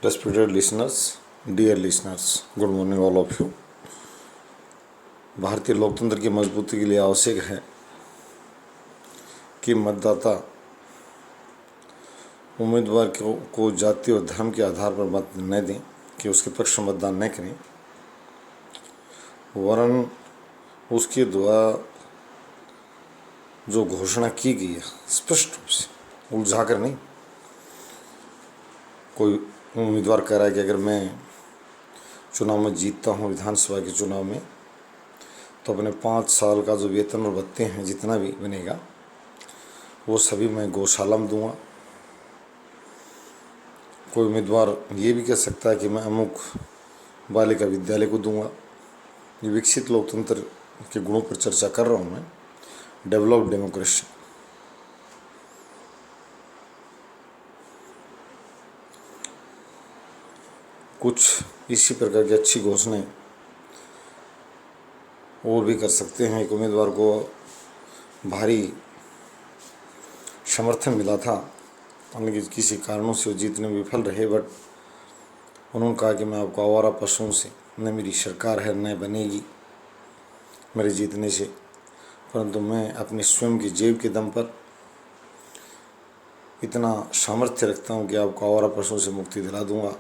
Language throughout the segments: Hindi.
Respected listeners, dear listeners, good morning all of you. भारतीय लोकतंत्र की मजबूती के लिए आवश्यक है कि मतदाता उम्मीदवार को जाति और धर्म के आधार पर मत न दें, कि उसके पक्ष में मतदान न करें, वरन उसके द्वारा जो घोषणा की गई है स्पष्ट रूप से उलझाकर नहीं। कोई उम्मीदवार कह रहा है कि अगर मैं चुनाव में जीतता हूँ, विधानसभा के चुनाव में, तो अपने 5 साल का जो वेतन और भत्ते हैं जितना भी बनेगा वो सभी मैं गौशाला में दूंगा। कोई उम्मीदवार ये भी कह सकता है कि मैं अमुक बालिका विद्यालय को दूंगा। ये विकसित लोकतंत्र के गुणों पर चर्चा कर रहा हूँ मैं, डेवलप्ड डेमोक्रेसी। कुछ इसी प्रकार की अच्छी घोषणाएं और भी कर सकते हैं। एक उम्मीदवार को भारी समर्थन मिला था, हालांकि किसी कारणों से वो जीतने में विफल रहे, बट उन्होंने कहा कि मैं आपको आवारा पशुओं से न मेरी सरकार है न बनेगी मेरे जीतने से, परंतु मैं अपने स्वयं की जेब के दम पर इतना सामर्थ्य रखता हूँ कि आपको आवारा पशुओं से मुक्ति दिला दूंगा।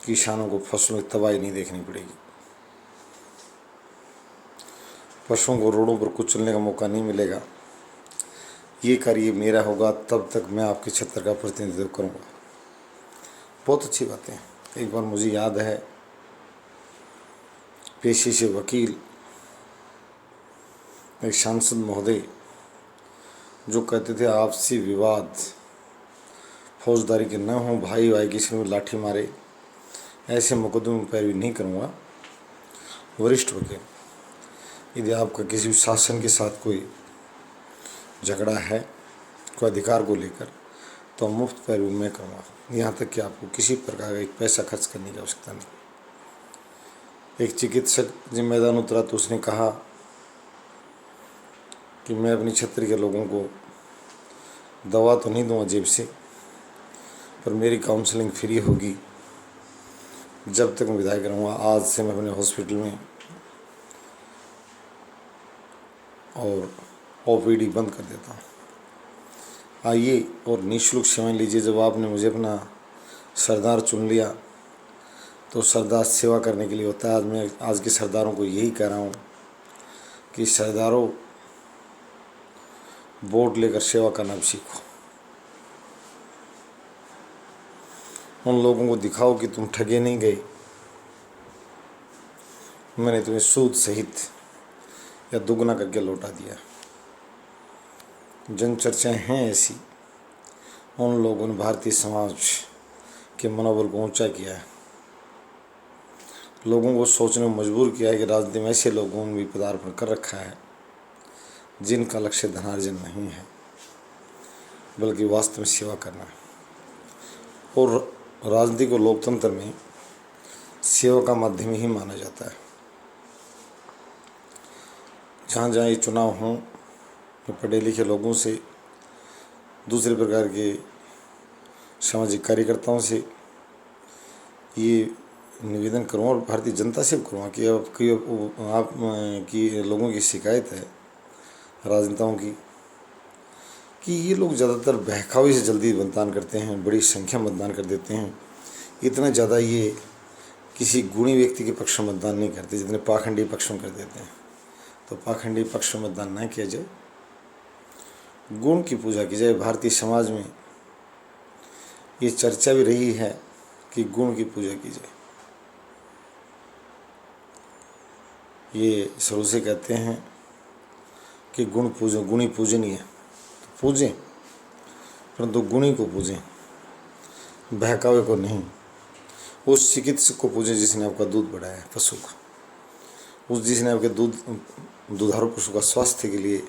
किसानों को फसलों की तबाही नहीं देखनी पड़ेगी, पशुओं को रोडों पर कुचलने का मौका नहीं मिलेगा। ये कार्य मेरा होगा, तब तक मैं आपके क्षेत्र का प्रतिनिधित्व करूंगा। बहुत अच्छी बातें। एक बार मुझे याद है, पेशे से वकील एक सांसद महोदय जो कहते थे आपसी विवाद फौजदारी के न हो, भाई भाई किसी में लाठी मारे, ऐसे मुकदमे में पैरवी नहीं करूँगा। वरिष्ठ वकील, यदि आपका किसी भी शासन के साथ कोई झगड़ा है, कोई अधिकार को लेकर, तो मुफ्त पैरवी मैं करूँगा। यहाँ तक कि आपको किसी प्रकार का एक पैसा खर्च करने की आवश्यकता नहीं। एक चिकित्सक जब मैदान उतरा तो उसने कहा कि मैं अपने क्षेत्र के लोगों को दवा तो नहीं दूँगा जेब से, पर मेरी काउंसलिंग फ्री होगी जब तक मैं विधायक रहूँगा। आज से मैं अपने हॉस्पिटल में और ओपीडी बंद कर देता हूँ। आइए और निःशुल्क सेवाएं लीजिए। जब आपने मुझे अपना सरदार चुन लिया तो सरदार सेवा करने के लिए होता है। मैं आज के सरदारों को यही कह रहा हूँ कि सरदारों, वोट लेकर सेवा करना भी सीखो। उन लोगों को दिखाओ कि तुम ठगे नहीं गए, मैंने तुम्हें सूद सहित या दुगना करके लौटा दिया। जनचर्चाएं हैं ऐसी। उन लोगों ने भारतीय समाज के मनोबल को ऊंचा किया है, लोगों को सोचने में मजबूर किया है कि राजनीति में ऐसे लोगों ने भी पदार्पण कर रखा है जिनका लक्ष्य धनार्जन नहीं है, बल्कि वास्तव में सेवा करना है। और राजनीति को लोकतंत्र में सेवा का माध्यम ही माना जाता है। जहाँ जहाँ ये चुनाव हों, मैं पढ़े लिखे लोगों से, दूसरे प्रकार के सामाजिक कार्यकर्ताओं से ये निवेदन करूँ और भारतीय जनता से भी करूँगा कि आप की लोगों की शिकायत है राजनेताओं की कि ये लोग ज़्यादातर बहकावे से जल्दी मतदान करते हैं, बड़ी संख्या मतदान कर देते हैं। इतना ज़्यादा ये किसी गुणी व्यक्ति के पक्ष में मतदान नहीं करते जितने पाखंडी पक्ष में कर देते हैं। तो पाखंडी पक्ष में मतदान न किया जाए, गुण की पूजा की जाए। भारतीय समाज में ये चर्चा भी रही है कि गुण की पूजा की जाए। ये शुरू से कहते हैं कि गुण पूजो, गुणी पूजनीय, तो पूजें, परंतु गुणी को पूजें, बहकावे को नहीं। उस चिकित्सक को पूजें जिसने आपका दूध बढ़ाया है, पशु का, उस जिसने आपके दुधारू पशु का स्वास्थ्य के लिए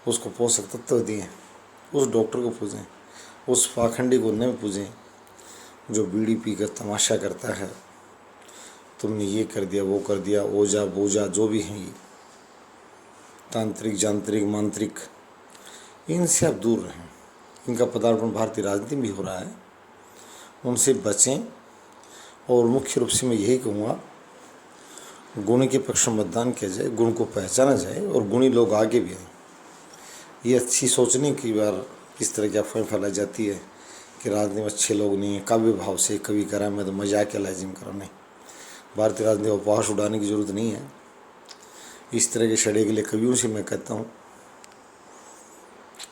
उसको पोषक तत्व दिए, उस डॉक्टर को पूजें। उस पाखंडी को न पूजें जो बीड़ी पीकर तमाशा करता है, तुमने ये कर दिया, वो कर दिया, ओझा बोझा जो भी हैं, ये तांत्रिक यांत्रिक मांत्रिक, इनसे आप दूर रहें। इनका पदार्पण भारतीय राजनीति में भी हो रहा है। उनसे बचें। और मुख्य रूप से मैं यही कहूँगा, गुण के पक्ष में मतदान किया जाए, गुण को पहचाना जाए और गुणी लोग आगे भी आए। ये अच्छी सोचने की बार इस तरह की अफवाहें फैलाई जाती है कि राजनीति में अच्छे लोग नहीं हैं, काव्य भाव से कवि करा मैं तो मजाक के लाजिम करो। नहीं, भारतीय राजनीति में उपहास उड़ाने की जरूरत नहीं है। इस तरह के छड़े के लिए कवियों से मैं कहता हूँ,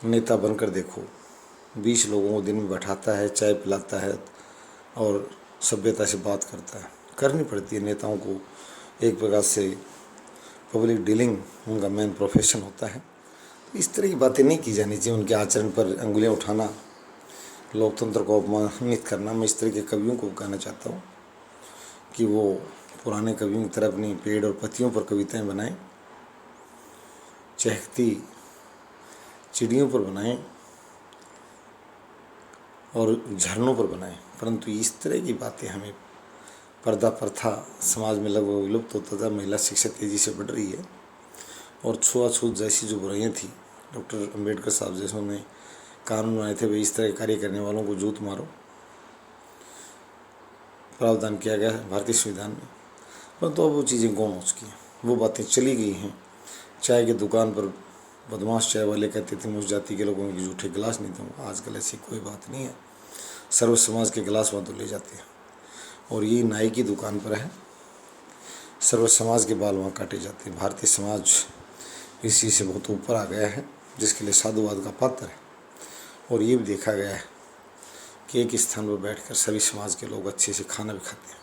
नेता बनकर देखो, 20 लोगों को दिन में बैठाता है, चाय पिलाता है और सभ्यता से बात करता है। करनी पड़ती है नेताओं को, एक प्रकार से पब्लिक डीलिंग उनका मेन प्रोफेशन होता है। इस तरह की बातें नहीं की जानी चाहिए, उनके आचरण पर अंगुलियां उठाना, लोकतंत्र को अपमानित करना। मैं इस तरह के कवियों को कहना चाहता हूँ कि वो पुराने कवियों की तरह अपनी पेड़ और पत्तियों पर कविताएं बनाएं, चहकती चिड़ियों पर बनाएं और झरनों पर बनाएं, परंतु इस तरह की बातें हमें पर्दा प्रथा समाज में लगभग विलुप्त होता था। महिला शिक्षा तेजी से बढ़ रही है और छुआछूत जैसी जो बुराइयाँ थी, डॉक्टर अंबेडकर साहब जैसों ने कानून बनाए थे, वे इस तरह के कार्य करने वालों को जूत मारो, प्रावधान किया गया है भारतीय संविधान में। परंतु अब वो चीज़ें गौण हो चुकी हैं, वो बातें चली गई हैं। चाय की दुकान पर बदमाश चाय वाले कहते थे मैं उस जाति के लोगों के जूठे गिलास नहीं दूँगा, आजकल ऐसी कोई बात नहीं है। सर्व समाज के गिलास वहाँ तो ले जाते हैं। और ये नाई की दुकान पर है, सर्व समाज के बाल वहाँ काटे जाते हैं। भारतीय समाज इस चीज़ से बहुत ऊपर आ गया है, जिसके लिए साधुवाद का पात्र है। और ये भी देखा गया है कि एक स्थान पर बैठकर सभी समाज के लोग अच्छे से खाना भी खाते हैं,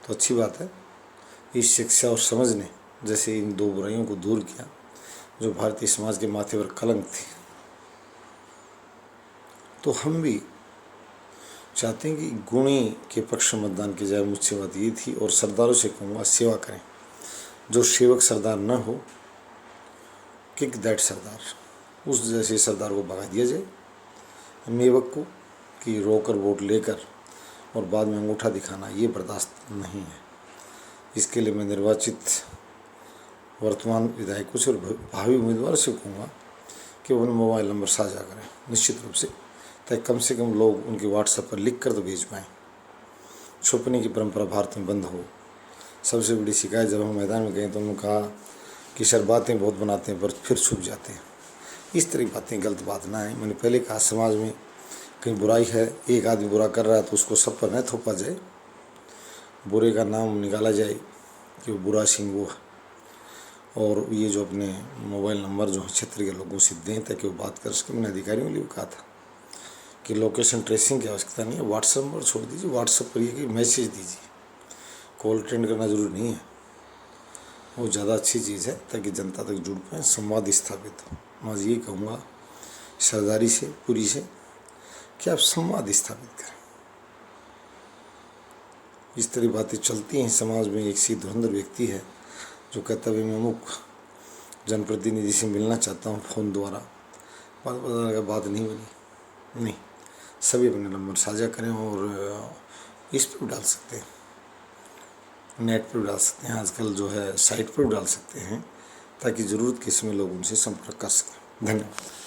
तो अच्छी बात है। इस शिक्षा और समझ ने जैसे इन दो बुराइयों को दूर किया जो भारतीय समाज के माथे पर कलंक थी, तो हम भी चाहते हैं कि गुणी के पक्ष में मतदान की जाए। मुझसे बात ये थी। और सरदारों से कहूँगा, सेवा करें। जो सेवक सरदार न हो, किक दैट सरदार, उस जैसे सरदार को भगा दिया जाए। मेवक को कि रोकर वोट लेकर और बाद में अंगूठा दिखाना, ये बर्दाश्त नहीं है। इसके लिए मैं निर्वाचित वर्तमान विधायकों से और भावी उम्मीदवारों से कहूँगा कि वो मोबाइल नंबर साझा करें निश्चित रूप से, ताकि कम से कम लोग उनके व्हाट्सएप पर लिख कर तो भेज पाएँ। छुपने की परंपरा भारत में बंद हो। सबसे बड़ी शिकायत जब हम मैदान में गए तो उन्होंने कहा कि सर बातें बहुत बनाते हैं पर फिर छुप जाते हैं। इस तरह की बातें गलत बात ना है। मैंने पहले कहा, समाज में कहीं बुराई है, एक आदमी बुरा कर रहा है तो उसको सब पर न थोपा जाए, बुरे का नाम निकाला जाए कि वो बुरा सिंह वो है। और ये जो अपने मोबाइल नंबर जो क्षेत्र के लोगों से दें ताकि वो बात कर सकें। मैंने अधिकारियों के लिए कहा था कि लोकेशन ट्रेसिंग की आवश्यकता नहीं है, व्हाट्सएप नंबर छोड़ दीजिए, व्हाट्सएप पर ये कि मैसेज दीजिए, कॉल अटेंड करना जरूरी नहीं है। वो ज़्यादा अच्छी चीज़ है ताकि जनता तक जुड़ पाएँ, संवाद स्थापित हो। मैं ये कहूँगा सरदारी से, पूरी से, कि आप संवाद स्थापित करें। इस तरह बातें चलती हैं समाज में। एक सी धुरंधर व्यक्ति है जो कहता है मैं अमुक जनप्रतिनिधि से मिलना चाहता हूँ फ़ोन द्वारा, बात पता लगा बात नहीं बनी। नहीं, सभी अपने नंबर साझा करें और इस पर भी डाल सकते हैं, नेट पर भी डाल सकते हैं, आजकल जो है साइट पर भी डाल सकते हैं, ताकि ज़रूरत के समय लोग उनसे संपर्क कर सकें। धन्यवाद।